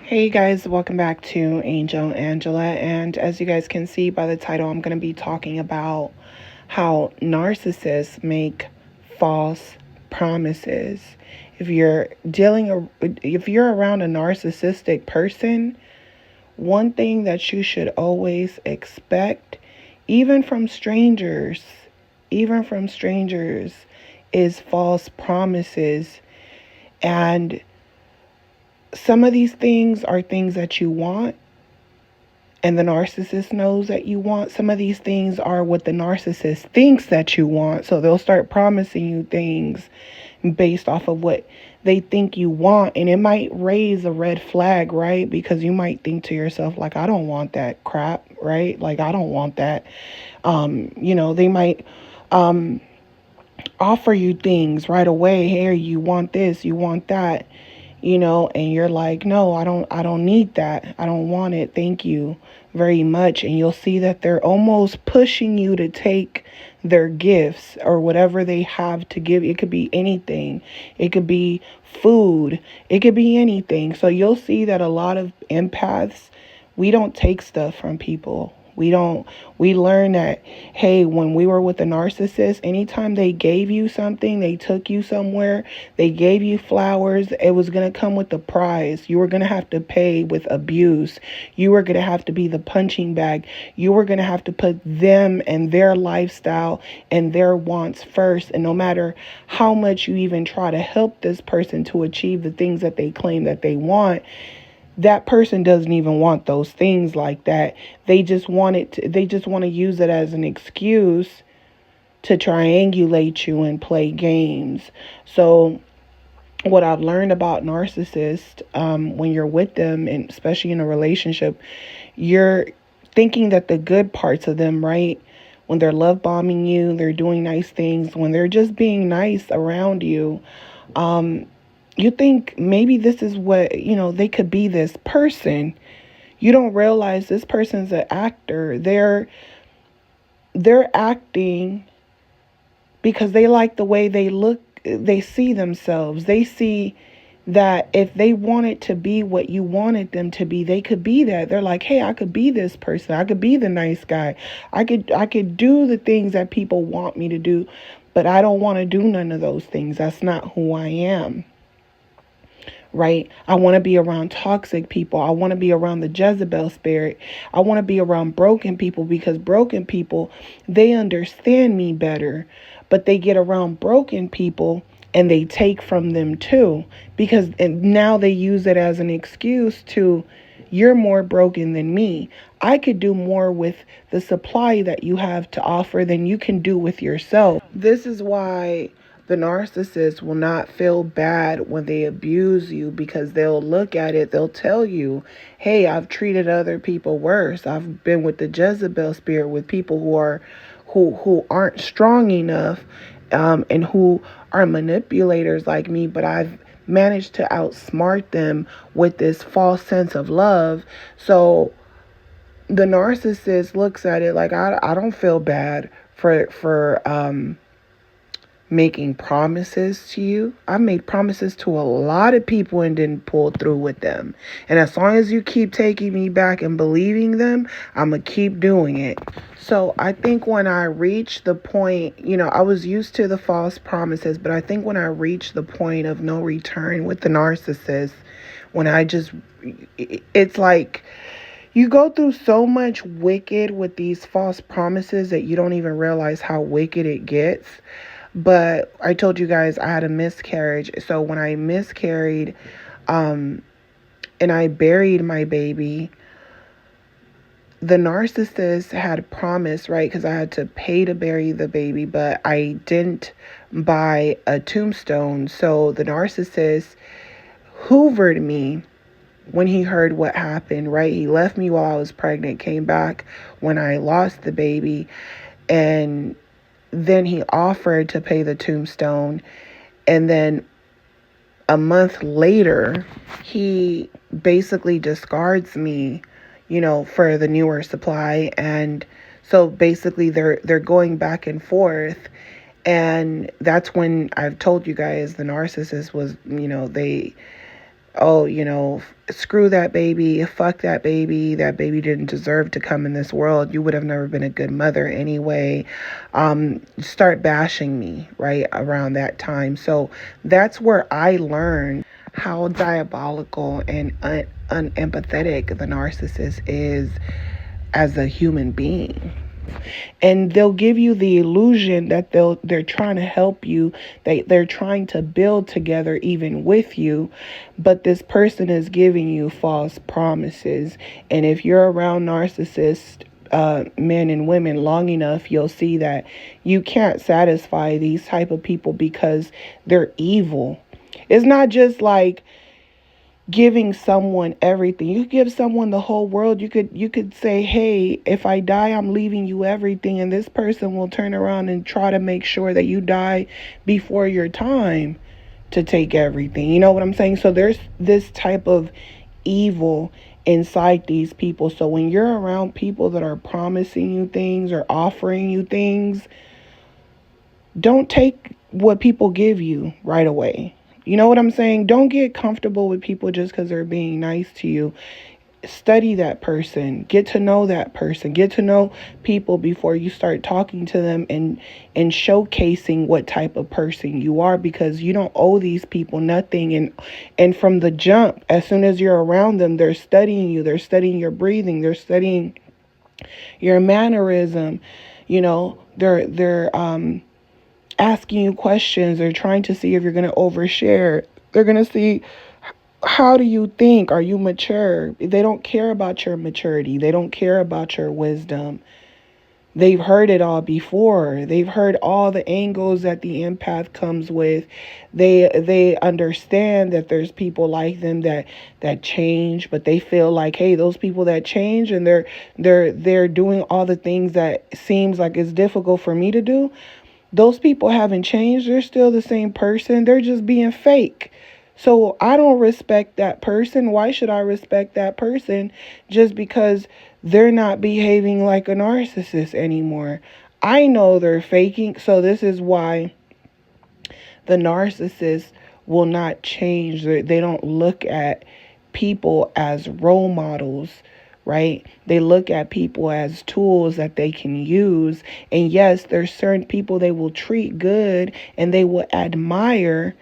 Hey guys, welcome back to Angel Angela. And as you guys can see by the title, I'm going to be talking about how narcissists make false promises. If you're around a narcissistic person, one thing that you should always expect, even from strangers, even from strangers, is false promises. And some of these things are things that you want, and the narcissist knows that you want. Some of these things are what the narcissist thinks that you want. So they'll start promising you things based off of what they think you want. And it might raise a red flag, right? Because you might think to yourself, like, I don't want that crap, right? Like, I don't want that. They might offer you things right away. Hey, you want this, you want that. And you're like, no, I don't need that. I don't want it. Thank you very much. And you'll see that they're almost pushing you to take their gifts or whatever they have to give. It could be anything. It could be food. It could be anything. So you'll see that a lot of empaths, we don't take stuff from people. We learn that, hey, when we were with the narcissist, anytime they gave you something, they took you somewhere, they gave you flowers, it was going to come with a prize. You were going to have to pay with abuse. You were going to have to be the punching bag. You were going to have to put them and their lifestyle and their wants first. And no matter how much you even try to help this person to achieve the things that they claim that they want, that person doesn't even want those things like that. They just want to use it as an excuse to triangulate you and play games. So what I've learned about narcissists, when you're with them, and especially in a relationship, you're thinking that the good parts of them, right? When they're love bombing you, they're doing nice things, when they're just being nice around you, you think maybe this is what, they could be this person. You don't realize this person's an actor. They're acting because they like the way they look, they see themselves. They see that if they wanted to be what you wanted them to be, they could be that. They're like, hey, I could be this person. I could be the nice guy. I could do the things that people want me to do, but I don't want to do none of those things. That's not who I am. Right? I want to be around toxic people. I want to be around the Jezebel spirit. I want to be around broken people, because broken people, they understand me better, but they get around broken people and they take from them too, because now they use it as an excuse to, you're more broken than me. I could do more with the supply that you have to offer than you can do with yourself. This is why the narcissist will not feel bad when they abuse you, because they'll look at it, they'll tell you, hey, I've treated other people worse. I've been with the Jezebel spirit, with people who aren't strong enough, and who are manipulators like me, but I've managed to outsmart them with this false sense of love. So the narcissist looks at it like, I don't feel bad for making promises to you. I've made promises to a lot of people and didn't pull through with them. And as long as you keep taking me back and believing them, I'm going to keep doing it. So I think when I reach the point, I was used to the false promises, but I think when I reach the point of no return with the narcissist, it's like you go through so much wicked with these false promises that you don't even realize how wicked it gets. But I told you guys I had a miscarriage. So when I miscarried, and I buried my baby, the narcissist had promised, right? Because I had to pay to bury the baby, but I didn't buy a tombstone. So the narcissist hoovered me when he heard what happened, right? He left me while I was pregnant, came back when I lost the baby, and then he offered to pay the tombstone. And then a month later, he basically discards me, for the newer supply. And so basically they're going back and forth. And that's when I've told you guys the narcissist was, they, oh, screw that baby, fuck that baby didn't deserve to come in this world. You would have never been a good mother anyway. Start bashing me right around that time. So that's where I learned how diabolical and unempathetic the narcissist is as a human being. And they'll give you the illusion that they're trying to help you, they're trying to build together even with you, but this person is giving you false promises. And if you're around narcissists, men and women, long enough, you'll see that you can't satisfy these type of people because they're evil. It's not just like giving someone everything. You could give someone the whole world. You could say, hey, if I die, I'm leaving you everything. And this person will turn around and try to make sure that you die before your time to take everything. You know what I'm saying? So there's this type of evil inside these people. So when you're around people that are promising you things or offering you things, don't take what people give you right away. You know what I'm saying? Don't get comfortable with people just because they're being nice to you. Study that person. Get to know that person. Get to know people before you start talking to them and showcasing what type of person you are, because you don't owe these people nothing. And from the jump, as soon as you're around them, they're studying you. They're studying your breathing. They're studying your mannerism. They're asking you questions. They're trying to see if you're going to overshare. They're going to see, how do you think? Are you mature? They don't care about your maturity. They don't care about your wisdom. They've heard it all before. They've heard all the angles that the empath comes with. They understand that there's people like them that change, but they feel like, hey, those people that change and they're doing all the things that seems like it's difficult for me to do. Those people haven't changed. They're still the same person. They're just being fake. So I don't respect that person. Why should I respect that person just because they're not behaving like a narcissist anymore? I know they're faking. So this is why the narcissist will not change. They don't look at people as role models, right? They look at people as tools that they can use. And yes, there's certain people they will treat good and they will admire,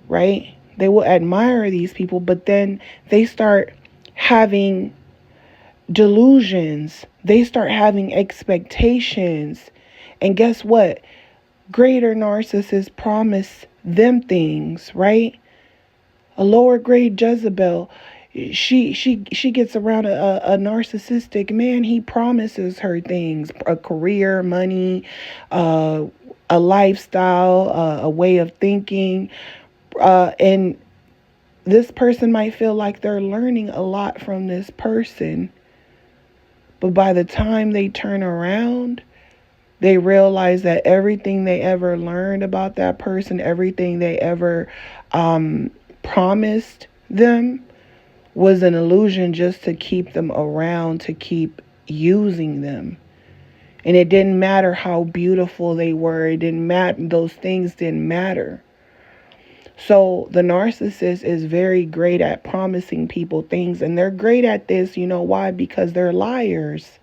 right? They will admire these people, but then they start having delusions. They start having expectations. And guess what? Greater narcissists promise them things, right? A lower grade Jezebel, she gets around a narcissistic man. He promises her things: a career, money, a lifestyle, a way of thinking, and this person might feel like they're learning a lot from this person, but by the time they turn around, they realize that everything they ever learned about that person, everything they ever promised them, was an illusion just to keep them around, to keep using them. And it didn't matter how beautiful they were. It didn't matter. Those things didn't matter. So the narcissist is very great at promising people things. And they're great at this. You know why? Because they're liars.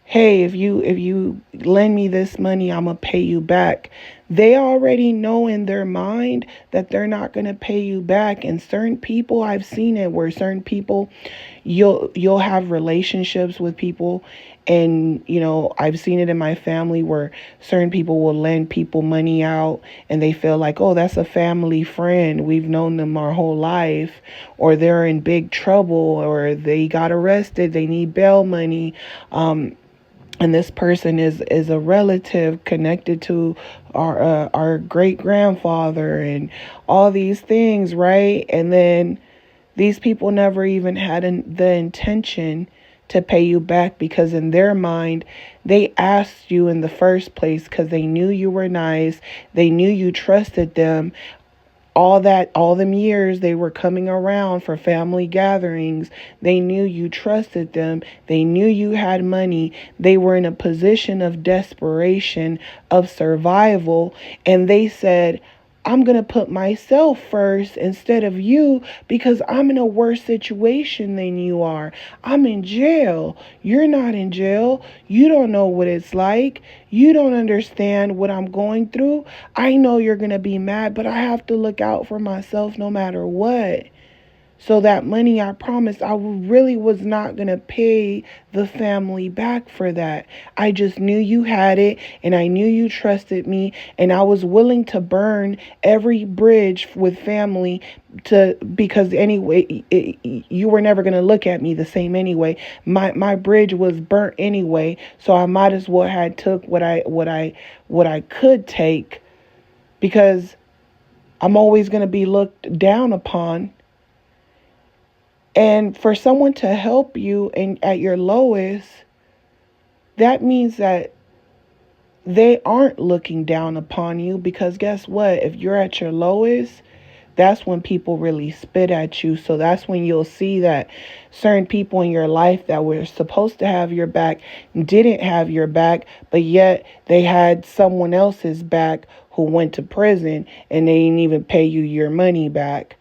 Hey, if you lend me this money, I'm going to pay you back. They already know in their mind that they're not going to pay you back. And certain people, I've seen it where certain people, you'll have relationships with people. And, I've seen it in my family where certain people will lend people money out and they feel like, oh, that's a family friend. We've known them our whole life. Or they're in big trouble, or they got arrested. They need bail money. and this person is a relative connected to our great grandfather and all these things, right? And then these people never even had the intention to pay you back, because in their mind they asked you in the first place because they knew you were nice, they knew you trusted them. All them years they were coming around for family gatherings, they knew you trusted them, they knew you had money, they were in a position of desperation, of survival, and they said, I'm going to put myself first instead of you because I'm in a worse situation than you are. I'm in jail. You're not in jail. You don't know what it's like. You don't understand what I'm going through. I know you're going to be mad, but I have to look out for myself no matter what. So that money, I promised, I really was not going to pay the family back for that. I just knew you had it, and I knew you trusted me, and I was willing to burn every bridge with family because anyway, you were never going to look at me the same anyway. My bridge was burnt anyway, so I might as well had took what I could take, because I'm always going to be looked down upon. And for someone to help you and at your lowest, that means that they aren't looking down upon you, because guess what? If you're at your lowest, that's when people really spit at you. So that's when you'll see that certain people in your life that were supposed to have your back didn't have your back, but yet they had someone else's back who went to prison and they didn't even pay you your money back.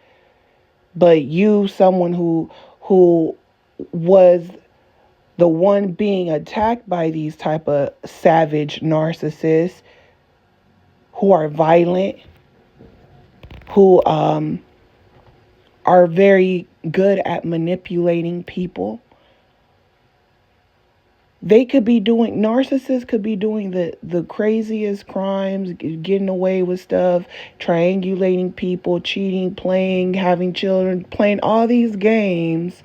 But you, someone who was the one being attacked by these type of savage narcissists who are violent, who are very good at manipulating people. Narcissists could be doing the craziest crimes, getting away with stuff, triangulating people, cheating, playing, having children, playing all these games.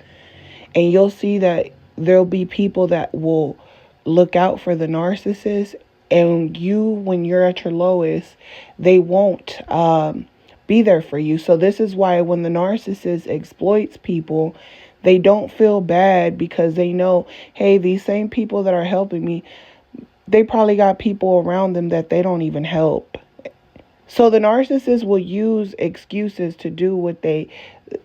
And you'll see that there'll be people that will look out for the narcissist, and when you're at your lowest, they won't be there for you. So this is why when the narcissist exploits people, they don't feel bad, because they know, hey, these same people that are helping me, they probably got people around them that they don't even help. So the narcissist will use excuses to do what they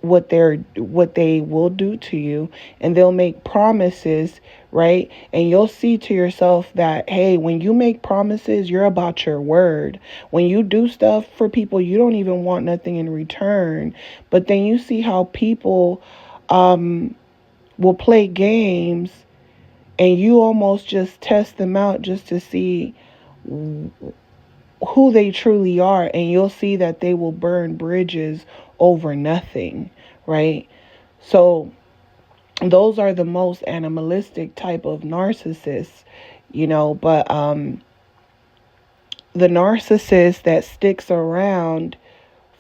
will do to you, and they'll make promises, right? And you'll see to yourself that, hey, when you make promises, you're about your word. When you do stuff for people, you don't even want nothing in return. But then you see how people will play games, and you almost just test them out just to see who they truly are, and you'll see that they will burn bridges over nothing, right? So those are the most animalistic type of narcissists, but the narcissist that sticks around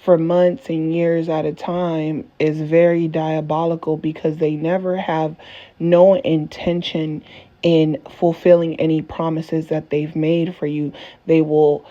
for months and years at a time is very diabolical, because they never have no intention in fulfilling any promises that they've made for you. They will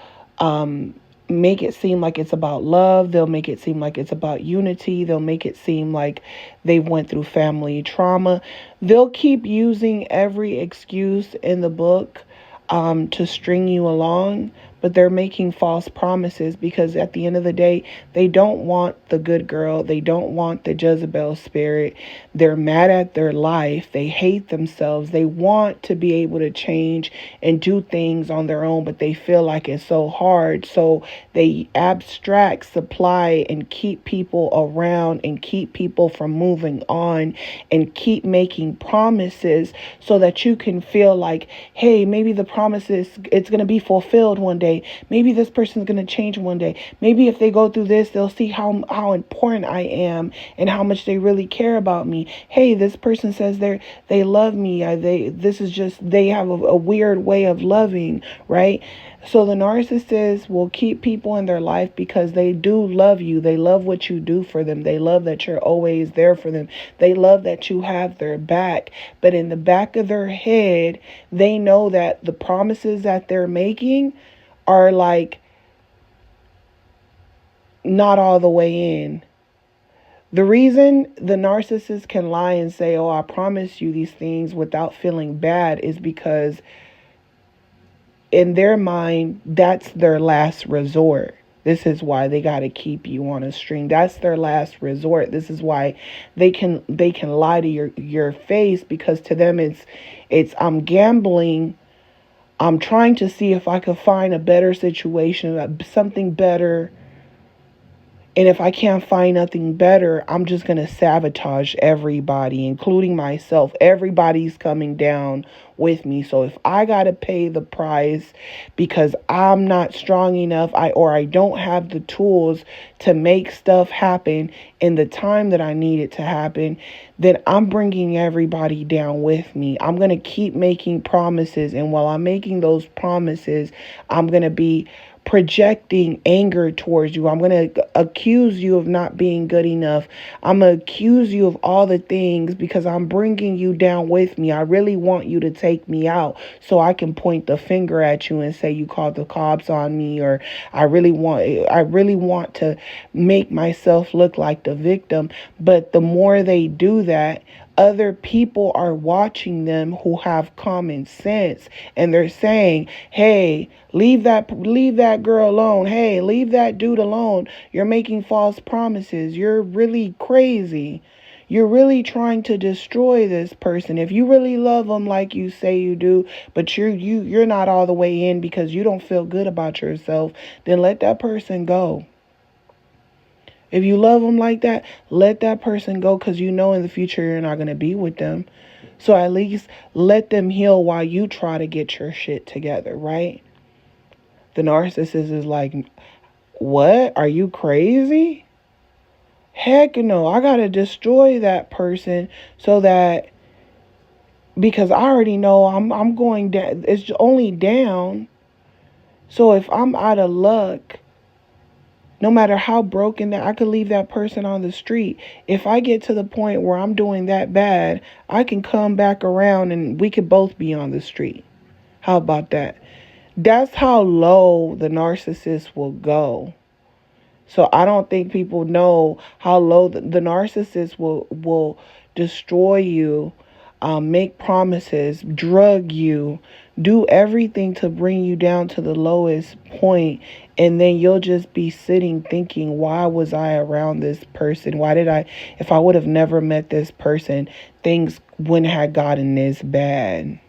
make it seem like it's about love. They'll make it seem like it's about unity. They'll make it seem like they went through family trauma. They'll keep using every excuse in the book to string you along, but they're making false promises, because at the end of the day, they don't want the good girl. They don't want the Jezebel spirit. They're mad at their life. They hate themselves. They want to be able to change and do things on their own, but they feel like it's so hard. So they abstract, supply, and keep people around and keep people from moving on, and keep making promises so that you can feel like, hey, maybe the promises, it's going to be fulfilled one day. day. Maybe this person's going to change one day. Maybe if they go through this, they'll see how important I am and how much they really care about me. Hey, this person says they love me. They have a weird way of loving, right? So the narcissist will keep people in their life because they do love you. They love what you do for them. They love that you're always there for them. They love that you have their back. But in the back of their head, they know that the promises that they're making are like not all the way in. The reason the narcissist can lie and say, oh, I promise you these things without feeling bad is because in their mind, that's their last resort. This is why they got to keep you on a string. That's their last resort. This is why they can lie to your face, because to them it's I'm gambling. I'm trying to see if I could find a better situation, something better. And if I can't find nothing better, I'm just going to sabotage everybody, including myself. Everybody's coming down with me. So if I got to pay the price because I'm not strong enough, or I don't have the tools to make stuff happen in the time that I need it to happen, then I'm bringing everybody down with me. I'm going to keep making promises. And while I'm making those promises, I'm going to be projecting anger towards you. I'm going to accuse you of not being good enough. I'm going to accuse you of all the things because I'm bringing you down with me. I really want you to take me out so I can point the finger at you and say you called the cops on me, or I really want to make myself look like the victim. But the more they do that, other people are watching them who have common sense, and they're saying, hey, leave that girl alone. Hey, leave that dude alone. You're making false promises. You're really crazy. You're really trying to destroy this person. If you really love them like you say you do, but you're not all the way in because you don't feel good about yourself, then let that person go. If you love them like that, let that person go, because you know in the future you're not going to be with them. So at least let them heal while you try to get your shit together, right? The narcissist is like, what? Are you crazy? Heck no, I got to destroy that person so that, because I already know I'm going down. It's only down. So if I'm out of luck, no matter how broken that, I could leave that person on the street. If I get to the point where I'm doing that bad, I can come back around and we could both be on the street. How about that? That's how low the narcissist will go. So I don't think people know how low the narcissist will destroy you, make promises, drug you, do everything to bring you down to the lowest point. And then you'll just be sitting thinking, why was I around this person? If I would have never met this person, things wouldn't have gotten this bad.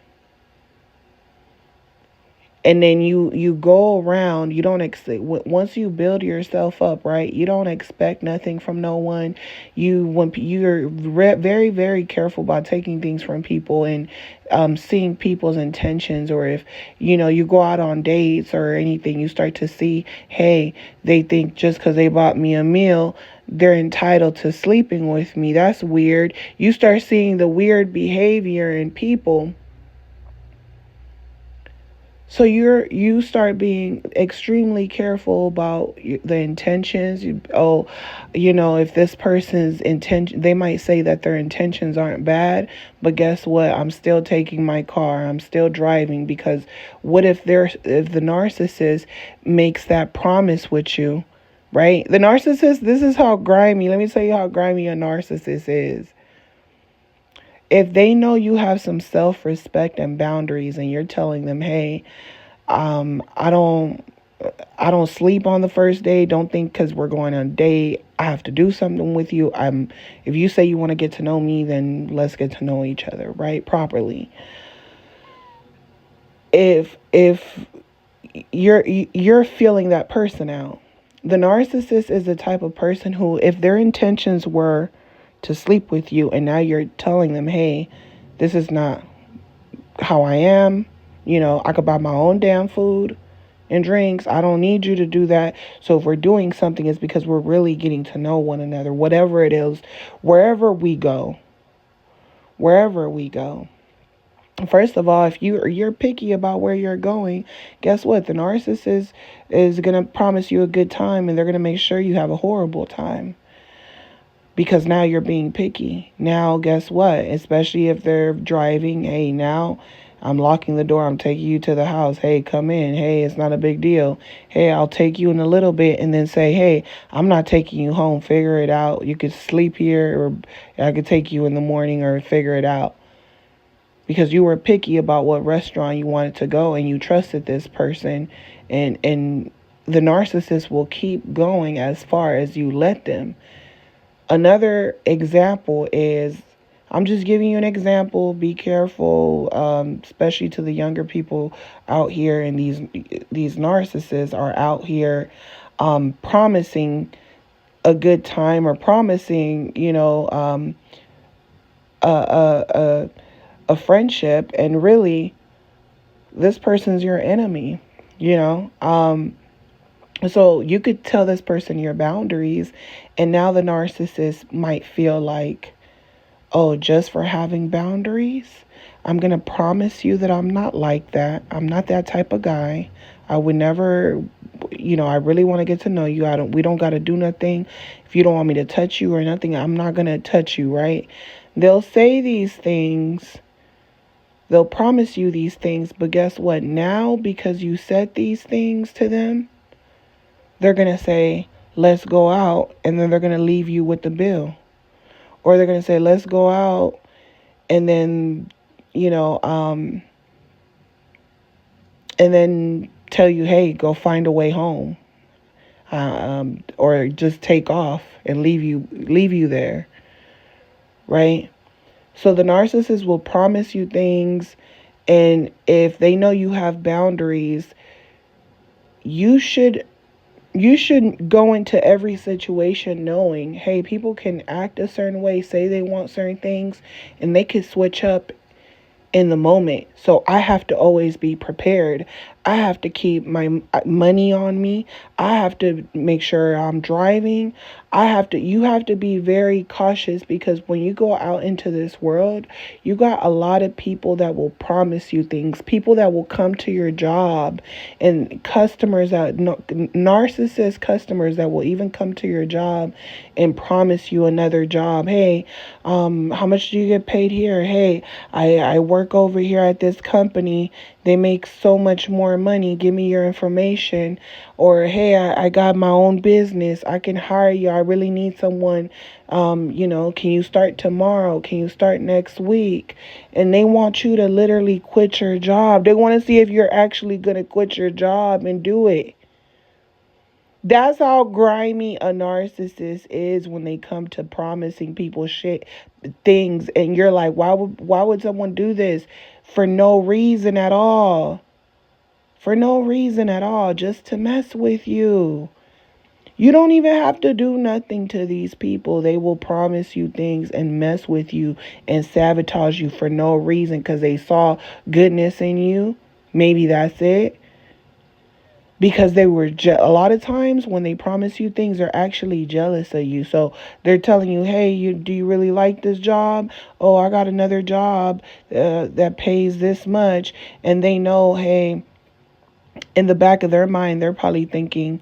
And then you go around, you don't expect, once you build yourself up, right? You don't expect nothing from no one. When you're very, very careful about taking things from people and seeing people's intentions, or if, you go out on dates or anything, you start to see, hey, they think just because they bought me a meal, they're entitled to sleeping with me. That's weird. You start seeing the weird behavior in people. So you start being extremely careful about the intentions. If this person's intention, they might say that their intentions aren't bad, but guess what? I'm still taking my car. I'm still driving, because what if the narcissist makes that promise with you, right? The narcissist, this is how grimy. Let me tell you how grimy a narcissist is. If they know you have some self-respect and boundaries, and you're telling them, hey, I don't sleep on the first day. Don't think because we're going on a date, I have to do something with you. If you say you want to get to know me, then let's get to know each other, right? Properly. If you're feeling that person out, the narcissist is the type of person who, if their intentions were to sleep with you, and now you're telling them, hey, this is not how I am. I could buy my own damn food. and drinks. I don't need you to do that. So if we're doing something, it's because we're really getting to know one another, whatever it is, wherever we go, wherever we go. First of all, if you're picky about where you're going, guess what? The narcissist is going to promise you a good time, and they're going to make sure you have a horrible time. Because now you're being picky. Now, guess what? Especially if they're driving. Hey, now I'm locking the door. I'm taking you to the house. Hey, come in. Hey, it's not a big deal. Hey, I'll take you in a little bit, and then say, hey, I'm not taking you home. Figure it out. You could sleep here, or I could take you in the morning, or figure it out. Because you were picky about what restaurant you wanted to go, and you trusted this person, and the narcissist will keep going as far as you let them. Another example is, I'm just giving you an example. Be careful, especially to the younger people out here. And these narcissists are out here promising a good time, or promising, a friendship, and really, this person's your enemy. So you could tell this person your boundaries, and now the narcissist might feel like, oh, just for having boundaries, I'm going to promise you that I'm not like that. I'm not that type of guy. I would never, I really want to get to know you. We don't got to do nothing. If you don't want me to touch you or nothing, I'm not going to touch you, right? They'll say these things. They'll promise you these things, but guess what? Now, because you said these things to them, they're going to say, let's go out, and then they're going to leave you with the bill. Or they're going to say, let's go out, and then, and then tell you, hey, go find a way home. Or just take off and leave you there. Right? So the narcissist will promise you things, and if they know you have boundaries, you should go into every situation knowing, hey, people can act a certain way, say they want certain things, and they can switch up in the moment. So I have to always be prepared. I have to keep my money on me. I have to make sure I'm driving. You have to be very cautious, because when you go out into this world, you got a lot of people that will promise you things, people that will come to your job, and narcissist customers that will even come to your job and promise you another job. Hey, how much do you get paid here? Hey, I work over here at this company. They make so much more money. Give me your information. Or, hey, I got my own business. I can hire you. I really need someone. Can you start tomorrow? Can you start next week? And they want you to literally quit your job. They want to see if you're actually going to quit your job and do it. That's how grimy a narcissist is when they come to promising people things, and you're like, why would someone do this? For no reason at all. For no reason at all, just to mess with you. You don't even have to do nothing to these people. They will promise you things and mess with you and sabotage you for no reason, because they saw goodness in you. Maybe that's it. Because they were a lot of times when they promise you things, they're actually jealous of you. So they're telling you, hey, do you really like this job? Oh, I got another job that pays this much. And they know, hey, in the back of their mind, they're probably thinking,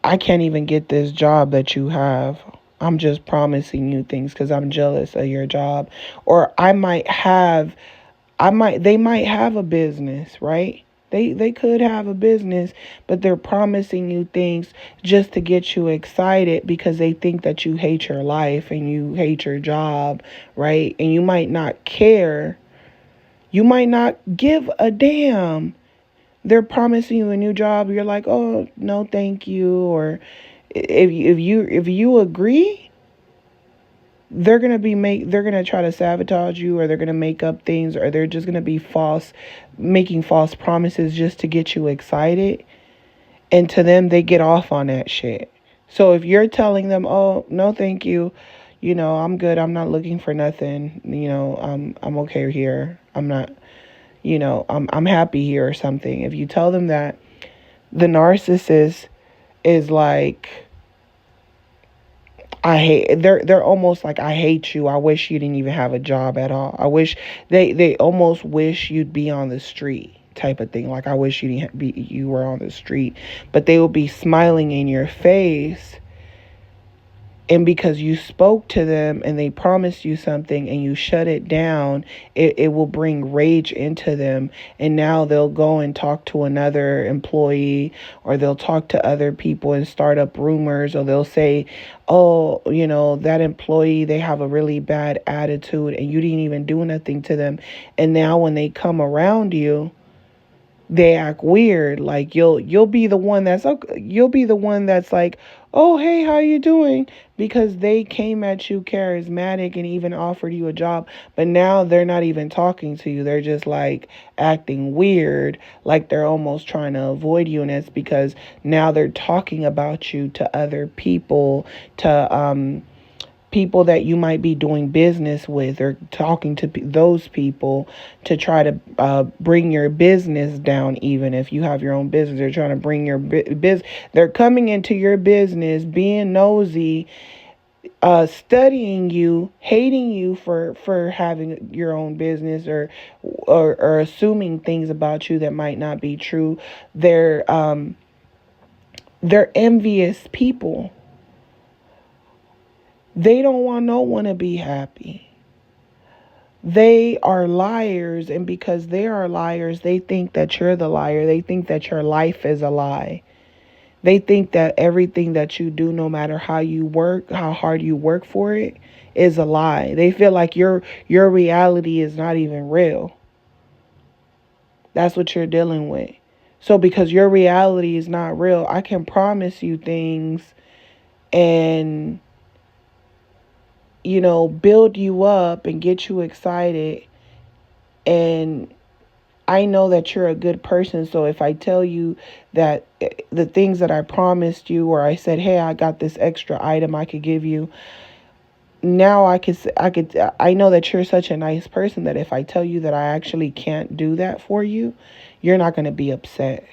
I can't even get this job that you have. I'm just promising you things because I'm jealous of your job. Or they might have a business, right? They could have a business, but they're promising you things just to get you excited, because they think that you hate your life and you hate your job, right? And you might not care. You might not give a damn. They're promising you a new job. You're like, oh, no, thank you. Or if you agree, they're gonna try to sabotage you, or they're gonna make up things, or they're just gonna be making false promises just to get you excited. And to them, they get off on that shit. So if you're telling them, oh, no, thank you, I'm good, I'm not looking for nothing, I'm okay here, I'm not, I'm happy here or something. If you tell them that, The narcissist is like, they're almost like, I hate you. I wish you didn't even have a job at all. I wish they almost wish you'd be on the street type of thing. Like, I wish you were on the street. But they will be smiling in your face, and because you spoke to them and they promised you something and you shut it down, it will bring rage into them. And now they'll go and talk to another employee, or they'll talk to other people and start up rumors, or they'll say, oh, that employee, they have a really bad attitude and you didn't even do nothing to them. And now when they come around you, they act weird. Like, you'll be the one that's okay, you'll be the one that's like, oh, hey, how you doing? Because they came at you charismatic and even offered you a job, but now they're not even talking to you. They're just like acting weird, like they're almost trying to avoid you. And it's because now they're talking about you to other people, to people that you might be doing business with, or talking to those people to try to bring your business down. Even if you have your own business, they're trying to bring your business. They're coming into your business, being nosy, studying you, hating you for having your own business, or assuming things about you that might not be true. They're envious people. They don't want no one to be happy. They are liars, and because they are liars, they think that you're the liar. They think that your life is a lie. They think that everything that you do, no matter how you work, how hard you work for it, is a lie. They feel like your reality is not even real. That's what you're dealing with. So because your reality is not real, I can promise you things and build you up and get you excited. And I know that you're a good person. So if I tell you that the things that I promised you, or I said, hey, I got this extra item I could give you. Now I know that you're such a nice person that if I tell you that I actually can't do that for you, you're not going to be upset.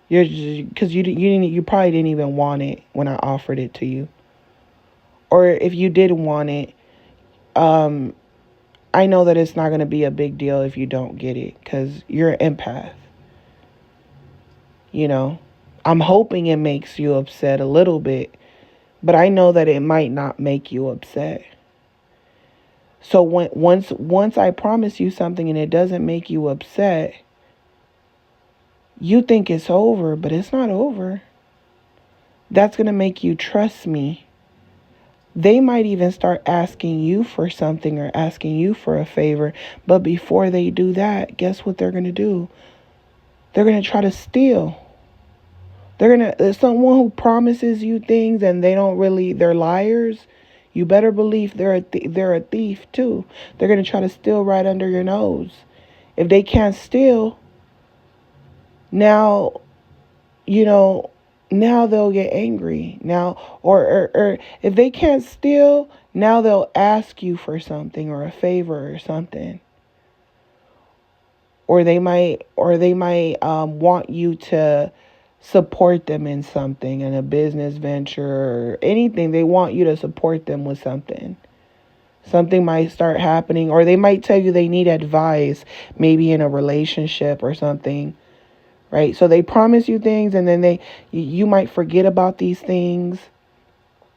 You're just, because you probably didn't even want it when I offered it to you. Or if you did want it, I know that it's not going to be a big deal if you don't get it, because you're an empath. I'm hoping it makes you upset a little bit, but I know that it might not make you upset. So once I promise you something and it doesn't make you upset, you think it's over, but it's not over. That's going to make you trust me. They might even start asking you for something or asking you for a favor. But before they do that, guess what they're going to do? They're going to try to steal. Someone who promises you things and they're liars. You better believe they're a thief too. They're going to try to steal right under your nose. If they can't steal, now, now they'll get angry. Now, or if they can't steal, now they'll ask you for something or a favor or something. Or they might want you to support them in something, in a business venture or anything. They want you to support them with something. Something might start happening, or they might tell you they need advice, maybe in a relationship or something. Right? So they promise you things, and then you might forget about these things,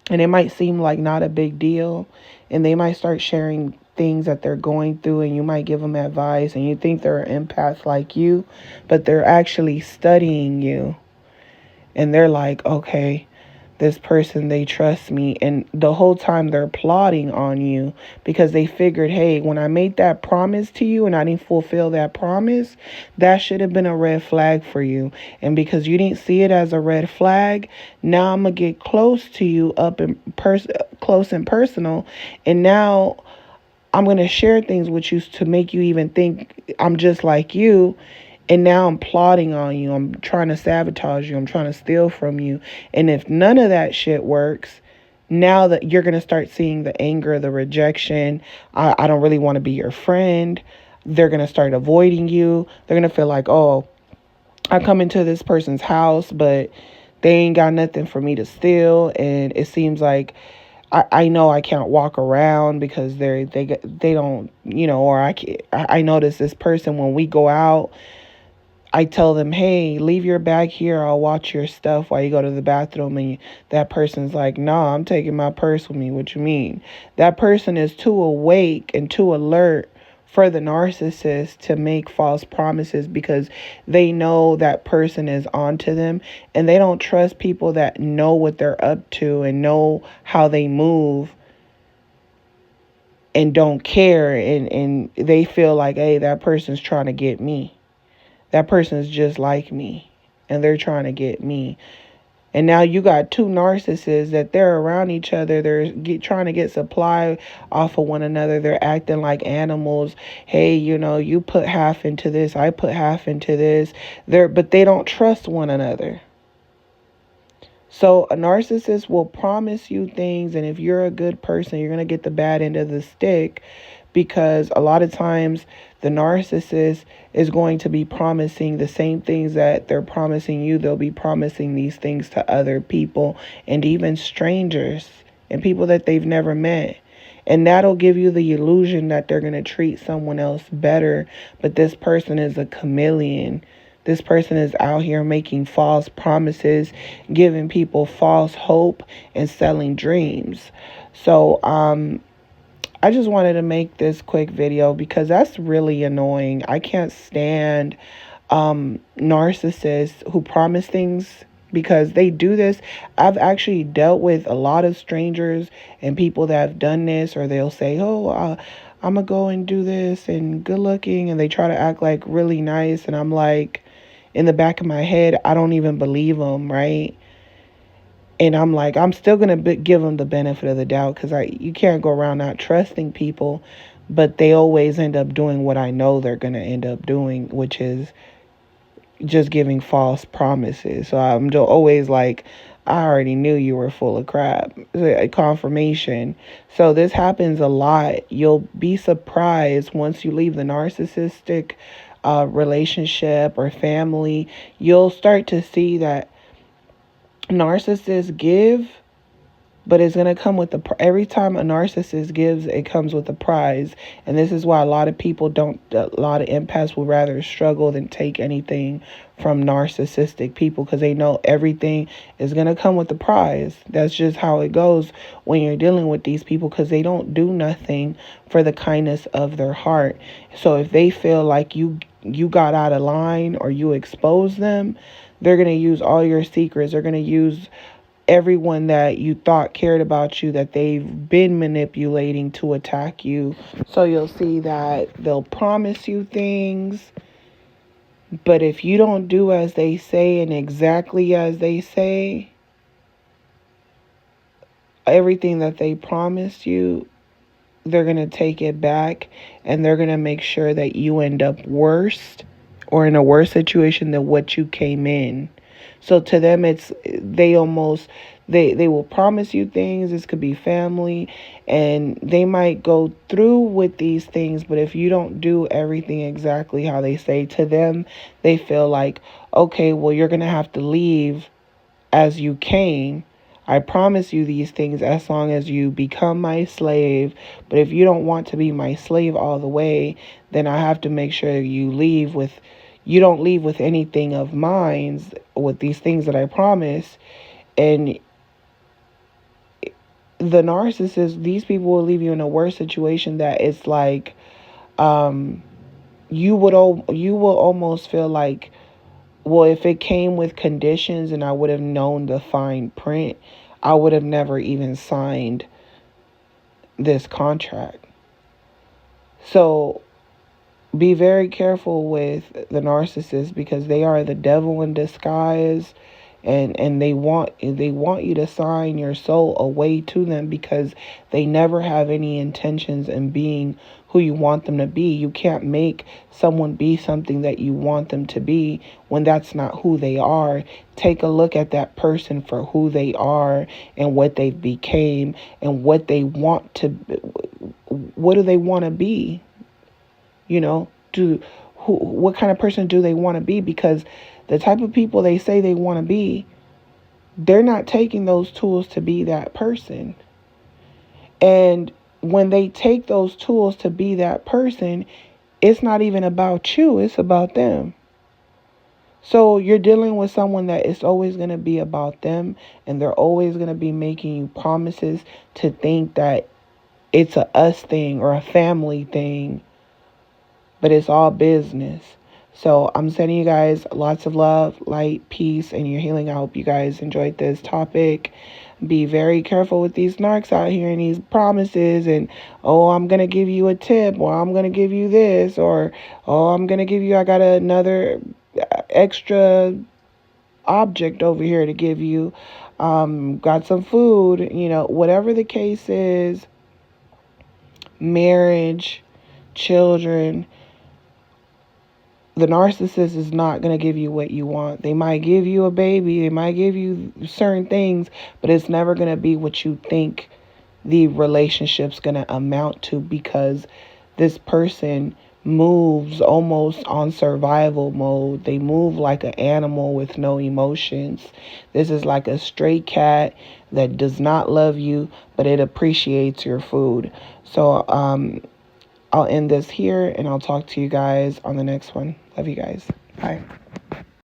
and it might seem like not a big deal, and they might start sharing things that they're going through, and you might give them advice, and you think they're an empath like you, but they're actually studying you, and they're like, okay, this person, they trust me. And the whole time they're plotting on you, because they figured, hey, when I made that promise to you and I didn't fulfill that promise, that should have been a red flag for you. And because you didn't see it as a red flag, now I'm gonna get close to you, close and personal, and now I'm gonna share things with you to make you even think I'm just like you. And now I'm plotting on you. I'm trying to sabotage you. I'm trying to steal from you. And if none of that shit works, now that you're going to start seeing the anger, the rejection, I don't really want to be your friend. They're going to start avoiding you. They're going to feel like, oh, I come into this person's house, but they ain't got nothing for me to steal, and it seems like I know I can't walk around because they don't, or I notice this person when we go out. I tell them, hey, leave your bag here. I'll watch your stuff while you go to the bathroom. And that person's like, no, I'm taking my purse with me. What you mean? That person is too awake and too alert for the narcissist to make false promises because they know that person is onto them, and they don't trust people that know what they're up to and know how they move and don't care. And they feel like, hey, that person's trying to get me. That person's just like me, and they're trying to get me. And now you got two narcissists that they're around each other. They're trying to get supply off of one another. They're acting like animals. Hey, you put half into this. I put half into this. But they don't trust one another. So a narcissist will promise you things, and if you're a good person, you're going to get the bad end of the stick, because a lot of times the narcissist is going to be promising the same things that they're promising you. They'll be promising these things to other people and even strangers and people that they've never met. And that'll give you the illusion that they're going to treat someone else better. But this person is a chameleon. This person is out here making false promises, giving people false hope, and selling dreams. So, I just wanted to make this quick video because that's really annoying. I can't stand narcissists who promise things, because they do this. I've actually dealt with a lot of strangers and people that have done this, or they'll say, oh, I'm going to go and do this and good looking. And they try to act like really nice. And I'm like, in the back of my head, I don't even believe them, right? And I'm like, I'm still going to give them the benefit of the doubt, because you can't go around not trusting people, but they always end up doing what I know they're going to end up doing, which is just giving false promises. So I'm always like, I already knew you were full of crap. A confirmation. So this happens a lot. You'll be surprised once you leave the narcissistic relationship or family. You'll start to see that narcissists give, but it's going to come with every time a narcissist gives, it comes with a prize. And this is why a lot of empaths will rather struggle than take anything from narcissistic people, because they know everything is going to come with a prize. That's just how it goes when you're dealing with these people, because they don't do nothing for the kindness of their heart. So if they feel like you got out of line or you expose them, they're going to use all your secrets. They're going to use everyone that you thought cared about you, that they've been manipulating to attack you. So you'll see that they'll promise you things, but if you don't do as they say and exactly as they say, everything that they promised you, they're going to take it back, and they're going to make sure that you end up worse or in a worse situation than what you came in. So to them, they will promise you things. This could be family, and they might go through with these things, but if you don't do everything exactly how they say, to them, they feel like, okay, well, you're going to have to leave as you came. I promise you these things as long as you become my slave. But if you don't want to be my slave all the way, then I have to make sure you don't leave with anything of mine, with these things that I promise. And the narcissist, these people will leave you in a worse situation that it's like, you will almost feel like, well, if it came with conditions and I would have known the fine print, I would have never even signed this contract. So be very careful with the narcissist, because they are the devil in disguise, and they want you to sign your soul away to them, because they never have any intentions in being who you want them to be. You can't make someone be something that you want them to be when that's not who they are. Take a look at that person for who they are and what they became and what they want to, what do they want to be? what kind of person do they want to be? Because the type of people they say they want to be, they're not taking those tools to be that person. And when they take those tools to be that person, it's not even about you, it's about them. So you're dealing with someone that is always going to be about them, and they're always going to be making you promises to think that it's a us thing or a family thing, but it's all business. So I'm sending you guys lots of love, light, peace, and your healing. I hope you guys enjoyed this topic. Be very careful with these narcs out here and these promises and, oh, I'm going to give you a tip, or I'm going to give you this, or, oh, I'm going to give you, I got another extra object over here to give you. Got some food, whatever the case is, marriage, children, the narcissist is not going to give you what you want. They might give you a baby, they might give you certain things, but it's never going to be what you think the relationship's going to amount to, because this person moves almost on survival mode. They move like an animal with no emotions. This is like a stray cat that does not love you, but it appreciates your food. So I'll end this here, and I'll talk to you guys on the next one. Love you guys. Bye.